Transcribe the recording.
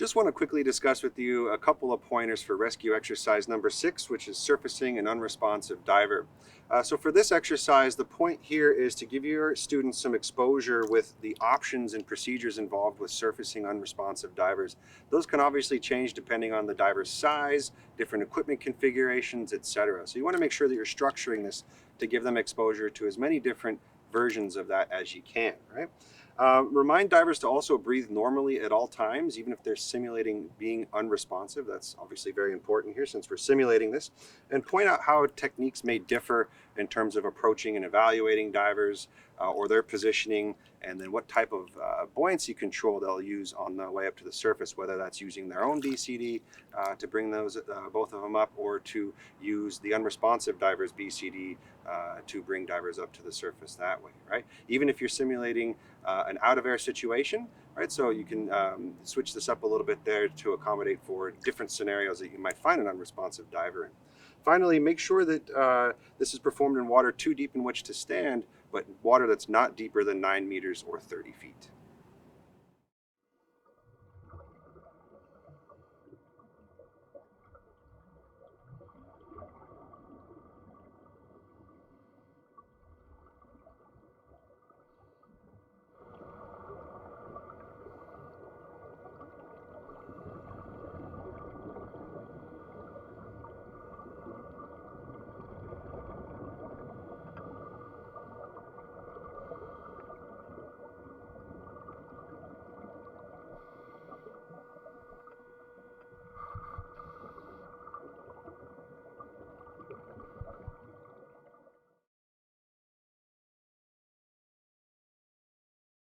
Just want to quickly discuss with you a couple of pointers for rescue exercise number 6, which is surfacing an unresponsive diver. So for this exercise, the point here is to give your students some exposure with the options and procedures involved with surfacing unresponsive divers. Those can obviously change depending on the diver's size, different equipment configurations, etc. So you want to make sure that you're structuring this to give them exposure to as many different versions of that as you can, right? Remind divers to also breathe normally at all times, even if they're simulating being unresponsive. That's obviously very important here since we're simulating this. And point out how techniques may differ in terms of approaching and evaluating divers or their positioning, and then what type of buoyancy control they'll use on the way up to the surface, whether that's using their own BCD to bring those both of them up, or to use the unresponsive diver's BCD to bring divers up to the surface that way, right? Even if you're simulating an out-of-air situation, right? So you can switch this up a little bit there to accommodate for different scenarios that you might find an unresponsive diver in. Finally, make sure that this is performed in water too deep in which to stand, but water that's not deeper than 9 meters or 30 feet.